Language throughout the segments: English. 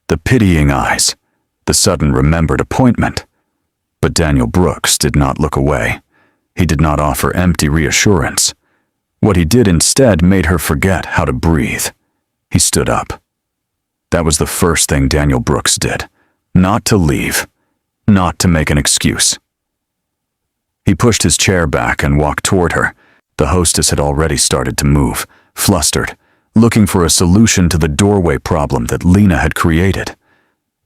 the pitying eyes, the sudden remembered appointment. But Daniel Brooks did not look away. He did not offer empty reassurance. What he did instead made her forget how to breathe. He stood up. That was the first thing Daniel Brooks did. Not to leave. Not to make an excuse. He pushed his chair back and walked toward her. The hostess had already started to move, flustered, looking for a solution to the doorway problem that Lena had created.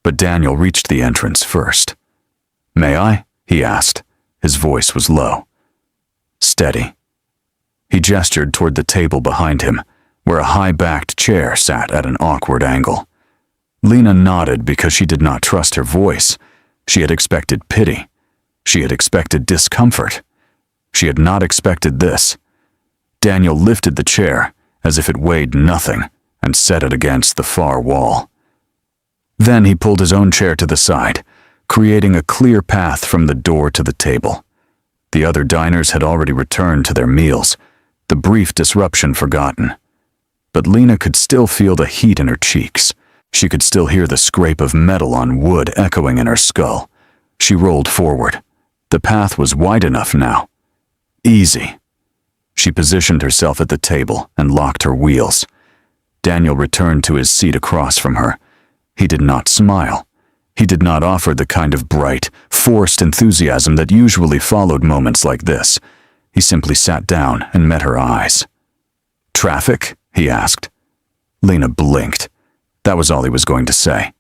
But Daniel reached the entrance first. "May I?" he asked. His voice was low. "Steady." He gestured toward the table behind him, where a high-backed chair sat at an awkward angle. Lena nodded because she did not trust her voice. She had expected pity. She had expected discomfort. She had not expected this. Daniel lifted the chair, as if it weighed nothing, and set it against the far wall. Then he pulled his own chair to the side, creating a clear path from the door to the table. The other diners had already returned to their meals, the brief disruption forgotten. But Lena could still feel the heat in her cheeks. She could still hear the scrape of metal on wood echoing in her skull. She rolled forward. The path was wide enough now. Easy. She positioned herself at the table and locked her wheels. Daniel returned to his seat across from her. He did not smile. He did not offer the kind of bright, forced enthusiasm that usually followed moments like this. He simply sat down and met her eyes. "Traffic?" he asked. Lena blinked. That was all he was going to say.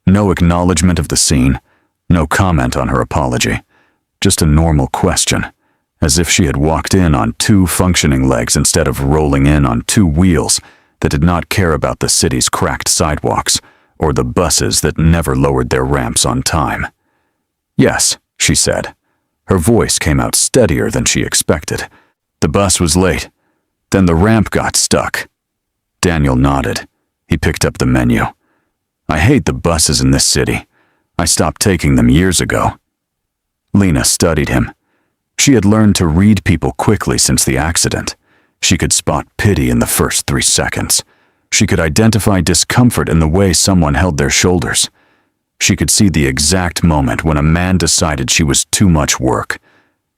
No acknowledgement of the scene, no comment on her apology. Just a normal question, as if she had walked in on two functioning legs instead of rolling in on two wheels that did not care about the city's cracked sidewalks or the buses that never lowered their ramps on time. "Yes," she said. Her voice came out steadier than she expected. "The bus was late. Then the ramp got stuck." Daniel nodded. He picked up the menu. "I hate the buses in this city. I stopped taking them years ago." Lena studied him. She had learned to read people quickly since the accident. She could spot pity in the first 3 seconds. She could identify discomfort in the way someone held their shoulders. She could see the exact moment when a man decided she was too much work.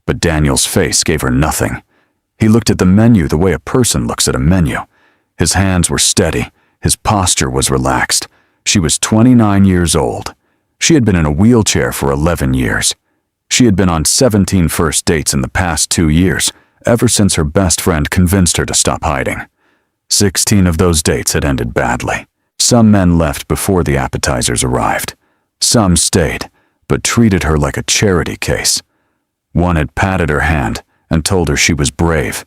But Daniel's face gave her nothing. He looked at the menu the way a person looks at a menu. His hands were steady. His posture was relaxed. She was 29 years old. She had been in a wheelchair for 11 years. She had been on 17 first dates in the past 2 years, ever since her best friend convinced her to stop hiding. 16 of those dates had ended badly. Some men left before the appetizers arrived. Some stayed, but treated her like a charity case. One had patted her hand and told her she was brave.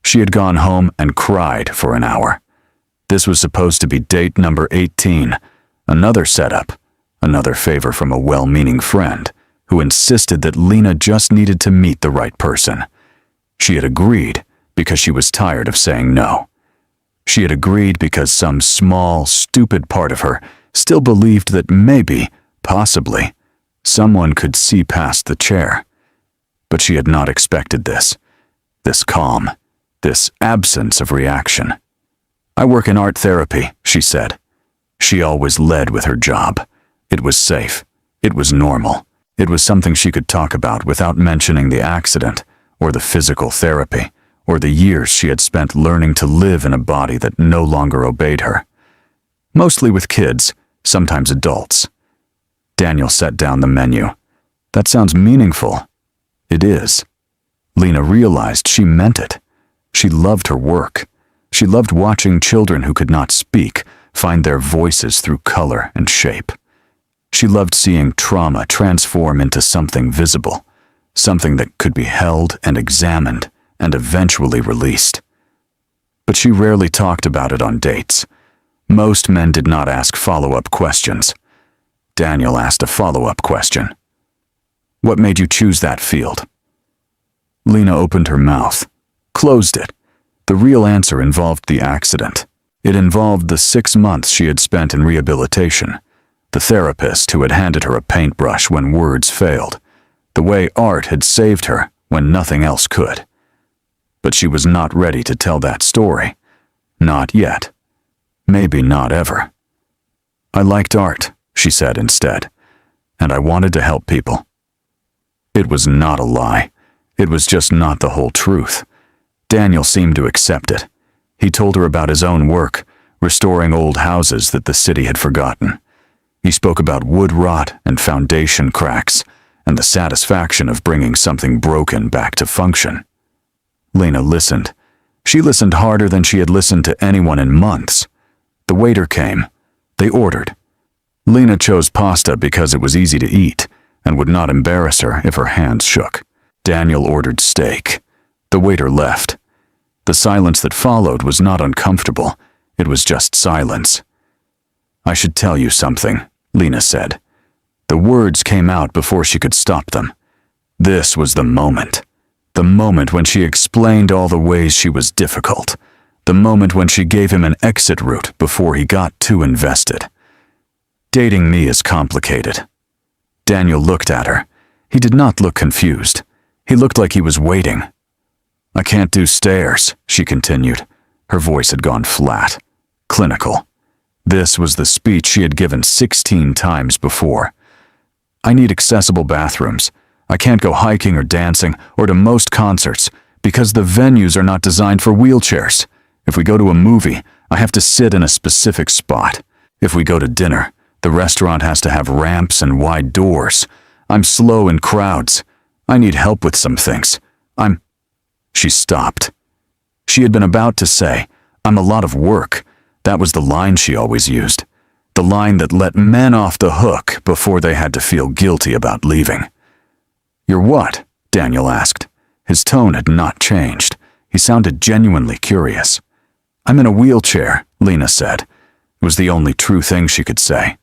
She had gone home and cried for an hour. This was supposed to be date number 18, another setup, another favor from a well-meaning friend who insisted that Lena just needed to meet the right person. She had agreed because she was tired of saying no. She had agreed because some small, stupid part of her still believed that maybe, possibly, someone could see past the chair. But she had not expected this calm, this absence of reaction. "I work in art therapy," she said. She always led with her job. It was safe. It was normal. It was something she could talk about without mentioning the accident, or the physical therapy, or the years she had spent learning to live in a body that no longer obeyed her. Mostly with kids, sometimes adults. Daniel set down the menu. "That sounds meaningful." "It is." Lena realized she meant it. She loved her work. She loved watching children who could not speak find their voices through color and shape. She loved seeing trauma transform into something visible, something that could be held and examined and eventually released. But she rarely talked about it on dates. Most men did not ask follow-up questions. Daniel asked a follow-up question. "What made you choose that field?" Lena opened her mouth, closed it. The real answer involved the accident. It involved the 6 months she had spent in rehabilitation, the therapist who had handed her a paintbrush when words failed, the way art had saved her when nothing else could. But she was not ready to tell that story. Not yet. Maybe not ever. I liked art, she said instead, and I wanted to help people. It was not a lie. It was just not the whole truth. Daniel seemed to accept it. He told her about his own work, restoring old houses that the city had forgotten. He spoke about wood rot and foundation cracks, and the satisfaction of bringing something broken back to function. Lena listened. She listened harder than she had listened to anyone in months. The waiter came. They ordered. Lena chose pasta because it was easy to eat and would not embarrass her if her hands shook. Daniel ordered steak. The waiter left. The silence that followed was not uncomfortable. It was just silence. I should tell you something, Lena said. The words came out before she could stop them. This was the moment. The moment when she explained all the ways she was difficult. The moment when she gave him an exit route before he got too invested. Dating me is complicated. Daniel looked at her. He did not look confused. He looked like he was waiting. I can't do stairs, she continued. Her voice had gone flat, clinical. This was the speech she had given 16 times before. I need accessible bathrooms. I can't go hiking or dancing or to most concerts because the venues are not designed for wheelchairs. If we go to a movie, I have to sit in a specific spot. If we go to dinner, the restaurant has to have ramps and wide doors. I'm slow in crowds. I need help with some things. She stopped. She had been about to say, I'm a lot of work. That was the line she always used. The line that let men off the hook before they had to feel guilty about leaving. You're what? Daniel asked. His tone had not changed. He sounded genuinely curious. I'm in a wheelchair, Lena said. It was the only true thing she could say.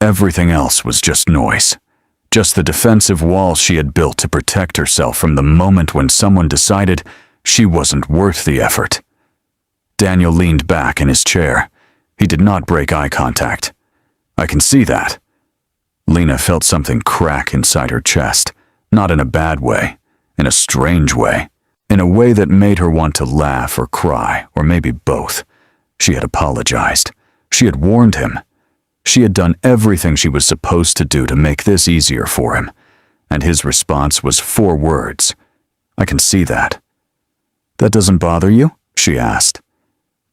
Everything else was just noise. Just the defensive walls she had built to protect herself from the moment when someone decided she wasn't worth the effort. Daniel leaned back in his chair. He did not break eye contact. I can see that. Lena felt something crack inside her chest, not in a bad way, in a strange way, in a way that made her want to laugh or cry, or maybe both. She had apologized. She had warned him. She had done everything she was supposed to do to make this easier for him, and his response was 4 words. I can see that. That doesn't bother you? She asked.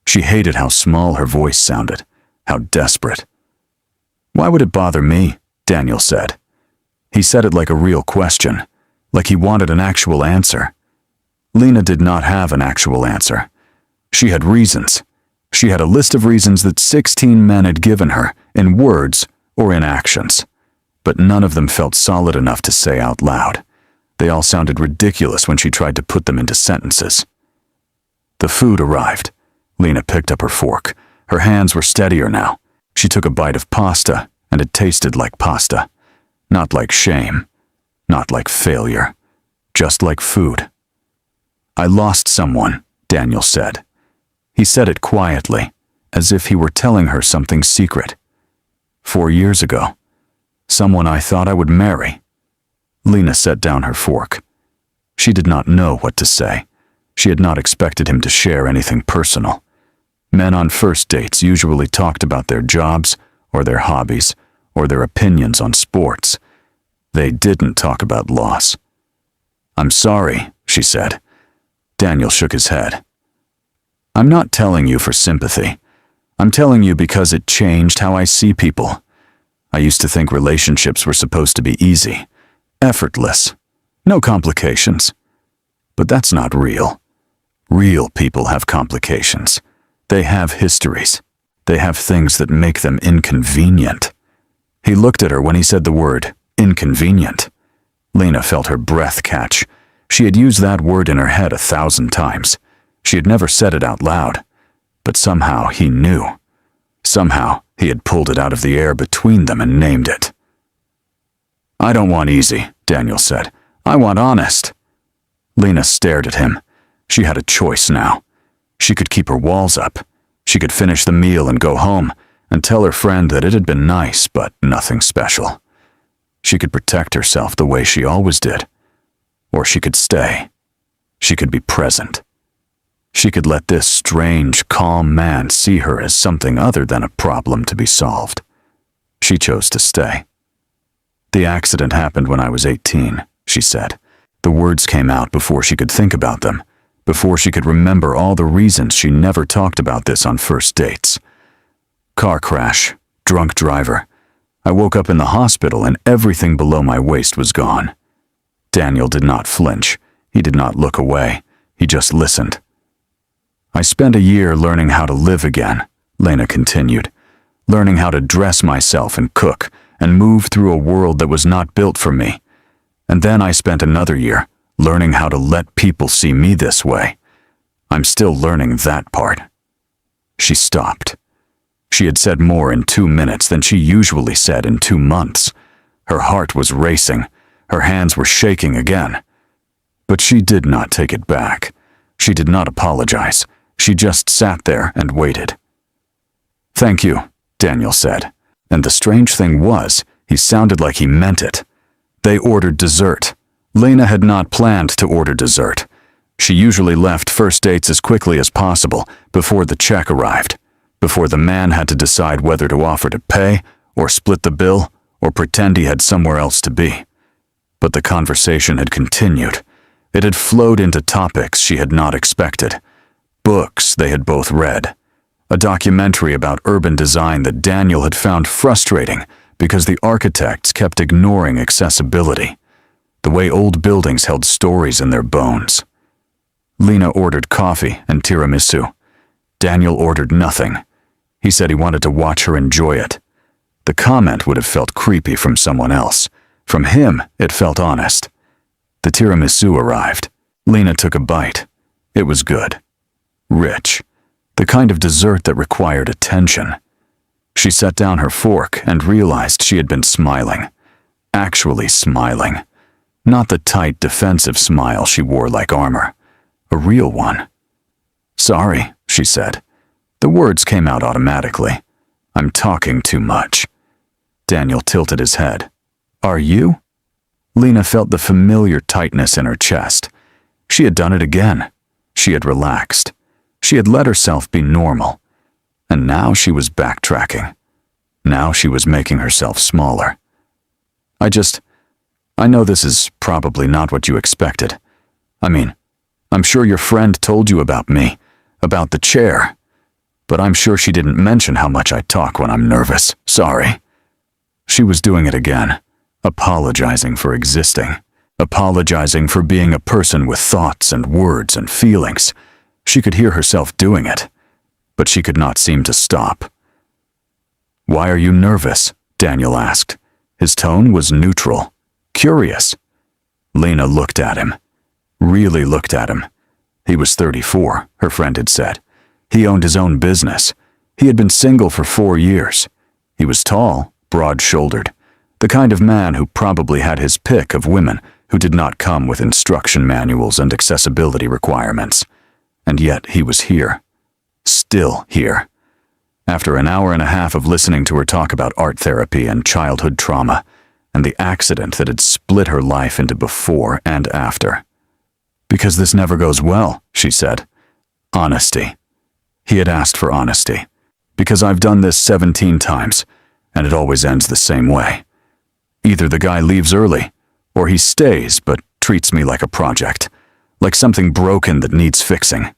She hated how small her voice sounded, how desperate. Why would it bother me? Daniel said. He said it like a real question, like he wanted an actual answer. Lena did not have an actual answer. She had reasons. She had a list of reasons that 16 men had given her, in words or in actions. But none of them felt solid enough to say out loud. They all sounded ridiculous when she tried to put them into sentences. The food arrived. Lena picked up her fork. Her hands were steadier now. She took a bite of pasta, and it tasted like pasta. Not like shame. Not like failure. Just like food. I lost someone, Daniel said. He said it quietly, as if he were telling her something secret. 4 years ago. Someone I thought I would marry. Lena set down her fork. She did not know what to say. She had not expected him to share anything personal. Men on first dates usually talked about their jobs, or their hobbies, or their opinions on sports. They didn't talk about loss. I'm sorry, she said. Daniel shook his head. I'm not telling you for sympathy. I'm telling you because it changed how I see people. I used to think relationships were supposed to be easy, effortless, no complications. But that's not real. Real people have complications. They have histories. They have things that make them inconvenient. He looked at her when he said the word inconvenient. Lena felt her breath catch. She had used that word in her head 1,000 times. She had never said it out loud, but somehow he knew. Somehow he had pulled it out of the air between them and named it. I don't want easy, Daniel said. I want honest. Lena stared at him. She had a choice now. She could keep her walls up. She could finish the meal and go home and tell her friend that it had been nice, but nothing special. She could protect herself the way she always did. Or she could stay. She could be present. She could let this strange, calm man see her as something other than a problem to be solved. She chose to stay. "The accident happened when I was 18, she said. The words came out before she could think about them, before she could remember all the reasons she never talked about this on first dates. Car crash, drunk driver. I woke up in the hospital and everything below my waist was gone." Daniel did not flinch. He did not look away. He just listened. "I spent a year learning how to live again," Lena continued. "Learning how to dress myself and cook and move through a world that was not built for me. And then I spent another year learning how to let people see me this way. I'm still learning that part." She stopped. She had said more in 2 minutes than she usually said in 2 months. Her heart was racing. Her hands were shaking again. But she did not take it back. She did not apologize. She just sat there and waited. "Thank you," Daniel said. And the strange thing was, he sounded like he meant it. They ordered dessert. Lena had not planned to order dessert. She usually left first dates as quickly as possible before the check arrived, before the man had to decide whether to offer to pay or split the bill or pretend he had somewhere else to be. But the conversation had continued. It had flowed into topics she had not expected. Books they had both read. A documentary about urban design that Daniel had found frustrating because the architects kept ignoring accessibility. The way old buildings held stories in their bones. Lena ordered coffee and tiramisu. Daniel ordered nothing. He said he wanted to watch her enjoy it. The comment would have felt creepy from someone else. From him, it felt honest. The tiramisu arrived. Lena took a bite. It was good. Rich. The kind of dessert that required attention. She set down her fork and realized she had been smiling. Actually smiling. Not the tight, defensive smile she wore like armor. A real one. "Sorry," she said. The words came out automatically. "I'm talking too much." Daniel tilted his head. "Are you?" Lena felt the familiar tightness in her chest. She had done it again. She had relaxed. She had let herself be normal. And now she was backtracking. Now she was making herself smaller. I know this is probably not what you expected. I mean, I'm sure your friend told you about me, about the chair. But I'm sure she didn't mention how much I talk when I'm nervous. Sorry." She was doing it again, apologizing for existing, apologizing for being a person with thoughts and words and feelings. She could hear herself doing it, but she could not seem to stop. "Why are you nervous?" Daniel asked. His tone was neutral, curious. Lena looked at him, really looked at him. He was 34, her friend had said. He owned his own business. He had been single for 4 years. He was tall, broad-shouldered, the kind of man who probably had his pick of women who did not come with instruction manuals and accessibility requirements. And yet he was here. Still here. After an hour and a half of listening to her talk about art therapy and childhood trauma, and the accident that had split her life into before and after. "Because this never goes well," she said. Honesty. He had asked for honesty. "Because I've done this 17 times, and it always ends the same way. Either the guy leaves early, or he stays but treats me like a project, like something broken that needs fixing."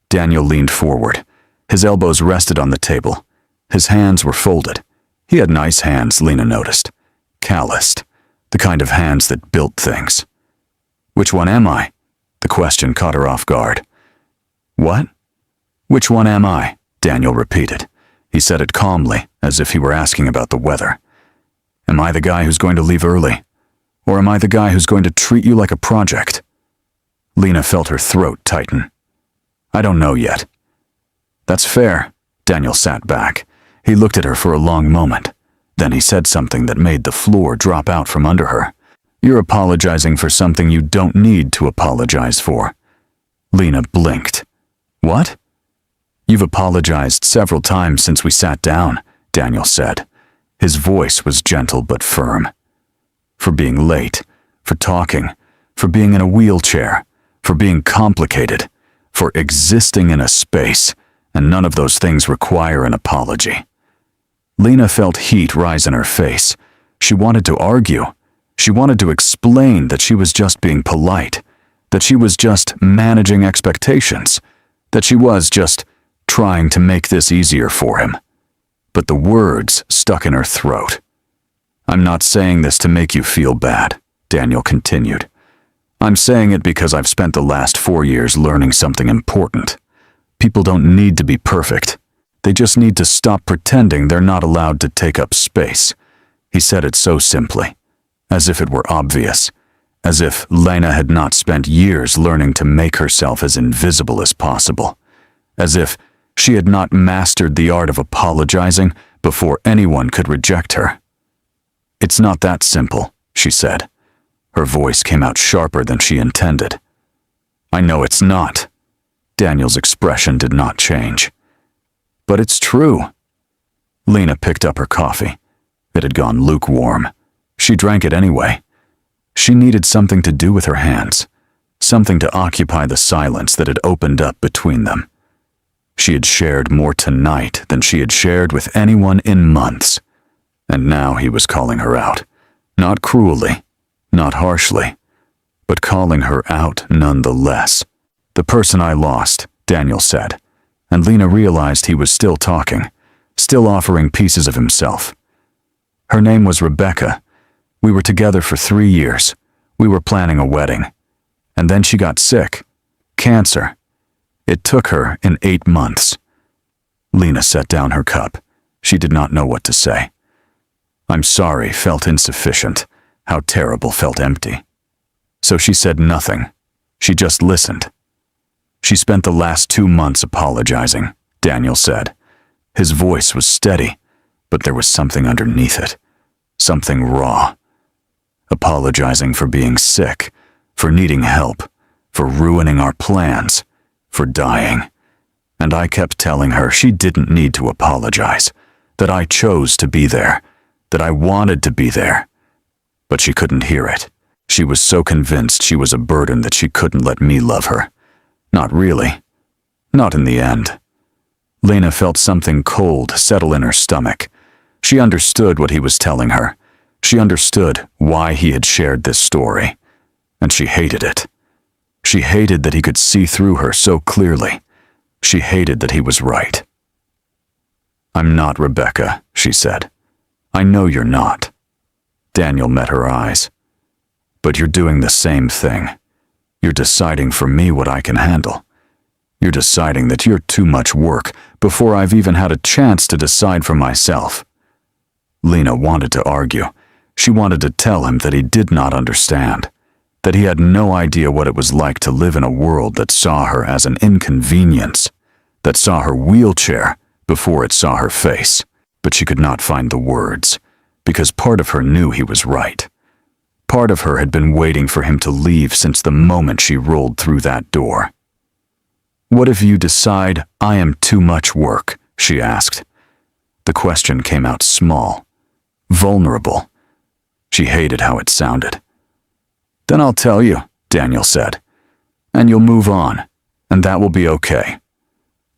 Daniel leaned forward. His elbows rested on the table. His hands were folded. He had nice hands, Lena noticed. Calloused. The kind of hands that built things. "Which one am I?" The question caught her off guard. "What?" "Which one am I?" Daniel repeated. He said it calmly, as if he were asking about the weather. "Am I the guy who's going to leave early? Or am I the guy who's going to treat you like a project?" Lena felt her throat tighten. "I don't know yet." "That's fair." Daniel sat back. He looked at her for a long moment. Then he said something that made the floor drop out from under her. "You're apologizing for something you don't need to apologize for." Lena blinked. "What?" "You've apologized several times since we sat down," Daniel said. His voice was gentle but firm. "For being late, for talking, for being in a wheelchair, for being complicated, for existing in a space, and none of those things require an apology." Lena felt heat rise in her face. She wanted to argue. She wanted to explain that she was just being polite, that she was just managing expectations, that she was just trying to make this easier for him. But the words stuck in her throat. "I'm not saying this to make you feel bad," Daniel continued. "I'm saying it because I've spent the last 4 years learning something important. People don't need to be perfect. They just need to stop pretending they're not allowed to take up space." He said it so simply, as if it were obvious, as if Lena had not spent years learning to make herself as invisible as possible, as if she had not mastered the art of apologizing before anyone could reject her. "It's not that simple," she said. Her voice came out sharper than she intended. "I know it's not." Daniel's expression did not change. "But it's true." Lena picked up her coffee. It had gone lukewarm. She drank it anyway. She needed something to do with her hands, something to occupy the silence that had opened up between them. She had shared more tonight than she had shared with anyone in months. And now he was calling her out, not cruelly, not harshly, but calling her out nonetheless. "The person I lost," Daniel said, and Lena realized he was still talking, still offering pieces of himself. "Her name was Rebecca. We were together for 3 years. We were planning a wedding. And then she got sick. Cancer. It took her in 8 months." Lena set down her cup. She did not know what to say. "I'm sorry" felt insufficient. How terrible felt empty. So she said nothing. She just listened. "She spent the last 2 months apologizing," Daniel said. His voice was steady, but there was something underneath it. Something raw. "Apologizing for being sick, for needing help, for ruining our plans, for dying. And I kept telling her she didn't need to apologize, that I chose to be there, that I wanted to be there. But she couldn't hear it. She was so convinced she was a burden that she couldn't let me love her. Not really. Not in the end." Lena felt something cold settle in her stomach. She understood what he was telling her. She understood why he had shared this story. And she hated it. She hated that he could see through her so clearly. She hated that he was right. "I'm not Rebecca," she said. "I know you're not." Daniel met her eyes. "But you're doing the same thing. You're deciding for me what I can handle. You're deciding that you're too much work before I've even had a chance to decide for myself." Lena wanted to argue. She wanted to tell him that he did not understand, that he had no idea what it was like to live in a world that saw her as an inconvenience, that saw her wheelchair before it saw her face. But she could not find the words, because part of her knew he was right. Part of her had been waiting for him to leave since the moment she rolled through that door. "What if you decide I am too much work?" she asked. The question came out small, vulnerable. She hated how it sounded. "Then I'll tell you," Daniel said, "and you'll move on, and that will be okay.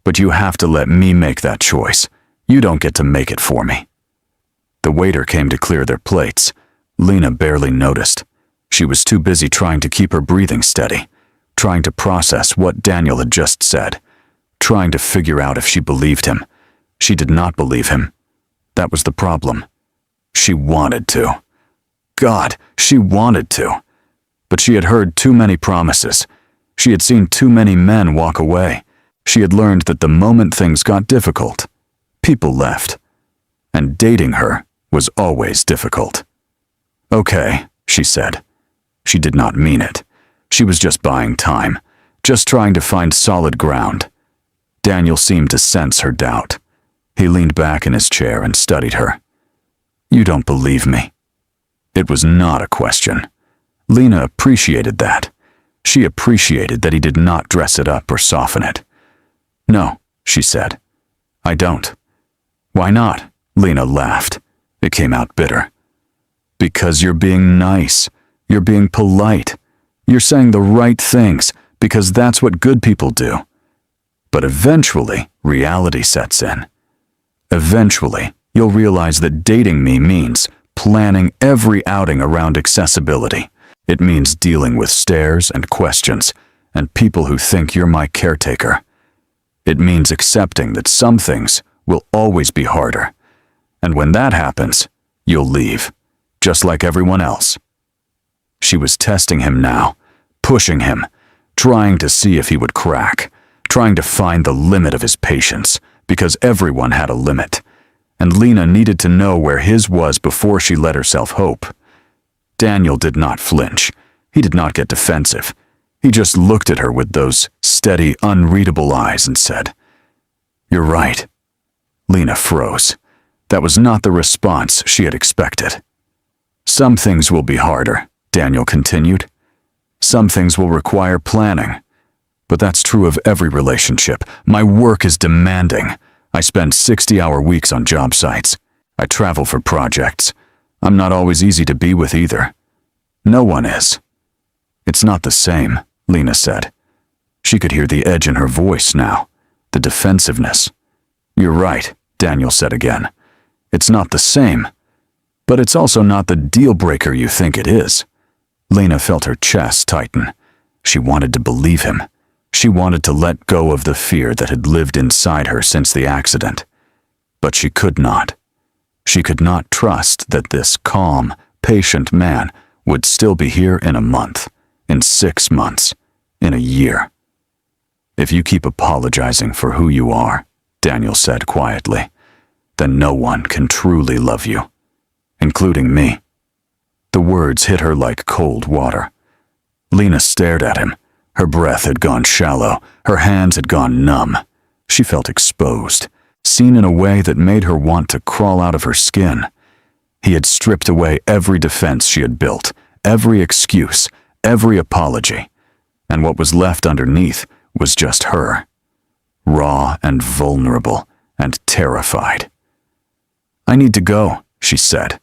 But you have to let me make that choice. You don't get to make it for me." The waiter came to clear their plates. Lena barely noticed. She was too busy trying to keep her breathing steady, trying to process what Daniel had just said, trying to figure out if she believed him. She did not believe him. That was the problem. She wanted to. God, she wanted to. But she had heard too many promises. She had seen too many men walk away. She had learned that the moment things got difficult, people left. And dating her was always difficult. "Okay," she said. She did not mean it. She was just buying time, just trying to find solid ground. Daniel seemed to sense her doubt. He leaned back in his chair and studied her. "You don't believe me." It was not a question. Lena appreciated that. She appreciated that he did not dress it up or soften it. "No," she said. "I don't." "Why not?" Lena laughed. It came out bitter. "Because you're being nice. You're being polite. You're saying the right things, because that's what good people do. But eventually, reality sets in. Eventually, you'll realize that dating me means planning every outing around accessibility. It means dealing with stares and questions and people who think you're my caretaker. It means accepting that some things will always be harder. And when that happens, you'll leave, just like everyone else. She was testing him now, pushing him, trying to see if he would crack, trying to find the limit of his patience, because everyone had a limit. And Lena needed to know where his was before she let herself hope. Daniel did not flinch. He did not get defensive. He just looked at her with those steady, unreadable eyes and said, "You're right." Lena froze. That was not the response she had expected. "Some things will be harder," Daniel continued. "Some things will require planning. But that's true of every relationship. My work is demanding. I spend 60-hour weeks on job sites. I travel for projects. I'm not always easy to be with either. No one is." "It's not the same," Lena said. She could hear the edge in her voice now, the defensiveness. "You're right," Daniel said again. "It's not the same. But it's also not the deal-breaker you think it is." Lena felt her chest tighten. She wanted to believe him. She wanted to let go of the fear that had lived inside her since the accident. But she could not. She could not trust that this calm, patient man would still be here in a month, in 6 months, in a year. "If you keep apologizing for who you are," Daniel said quietly, "then no one can truly love you, including me." The words hit her like cold water. Lena stared at him. Her breath had gone shallow. Her hands had gone numb. She felt exposed, seen in a way that made her want to crawl out of her skin. He had stripped away every defense she had built, every excuse, every apology. And what was left underneath was just her, raw and vulnerable and terrified. "I need to go," she said.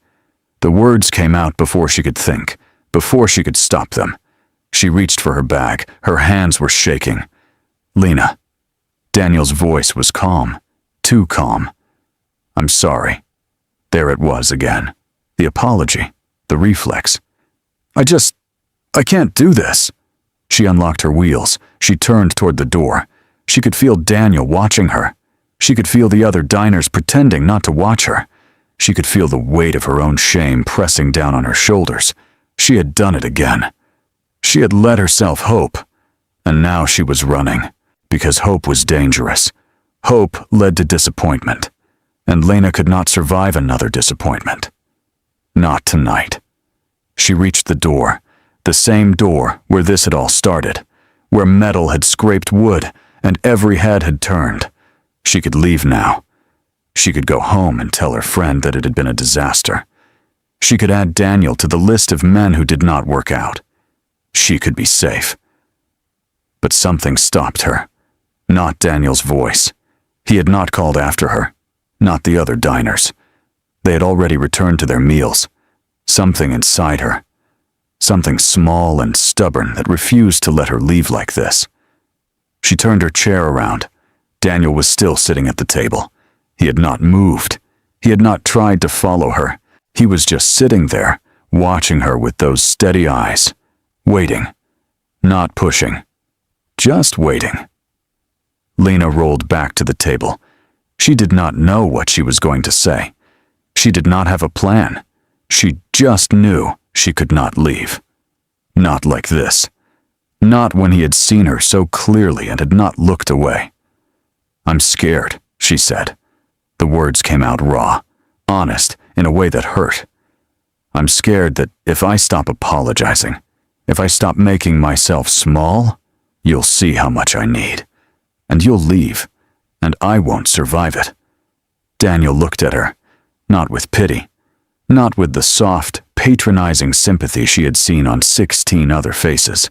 The words came out before she could think, before she could stop them. She reached for her bag. Her hands were shaking. "Lena." Daniel's voice was calm, too calm. "I'm sorry." There it was again. The apology, the reflex. I can't do this." She unlocked her wheels. She turned toward the door. She could feel Daniel watching her. She could feel the other diners pretending not to watch her. She could feel the weight of her own shame pressing down on her shoulders. She had done it again. She had let herself hope, and now she was running, because hope was dangerous. Hope led to disappointment, and Lena could not survive another disappointment. Not tonight. She reached the door, the same door where this had all started, where metal had scraped wood and every head had turned. She could leave now. She could go home and tell her friend that it had been a disaster. She could add Daniel to the list of men who did not work out. She could be safe. But something stopped her. Not Daniel's voice. He had not called after her. Not the other diners. They had already returned to their meals. Something inside her. Something small and stubborn that refused to let her leave like this. She turned her chair around. Daniel was still sitting at the table. He had not moved. He had not tried to follow her. He was just sitting there, watching her with those steady eyes. Waiting. Not pushing. Just waiting. Lena rolled back to the table. She did not know what she was going to say. She did not have a plan. She just knew she could not leave. Not like this. Not when he had seen her so clearly and had not looked away. "I'm scared," she said. The words came out raw, honest, in a way that hurt. "I'm scared that if I stop apologizing, if I stop making myself small, you'll see how much I need. And you'll leave, and I won't survive it." Daniel looked at her, not with pity, not with the soft, patronizing sympathy she had seen on 16 other faces.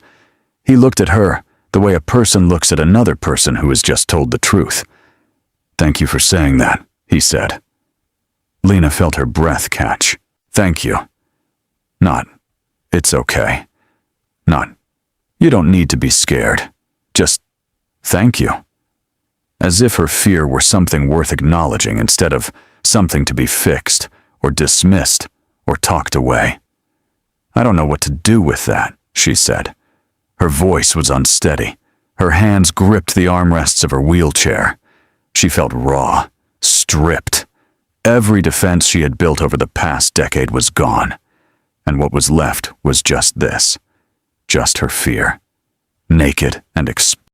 He looked at her the way a person looks at another person who has just told the truth. "Thank you for saying that," he said. Lena felt her breath catch. "Thank you." Not, "It's okay." Not, "You don't need to be scared." Just, "Thank you." As if her fear were something worth acknowledging instead of something to be fixed, or dismissed, or talked away. "I don't know what to do with that," she said. Her voice was unsteady. Her hands gripped the armrests of her wheelchair. She felt raw, stripped. Every defense she had built over the past decade was gone, and what was left was just this, just her fear, naked and exposed.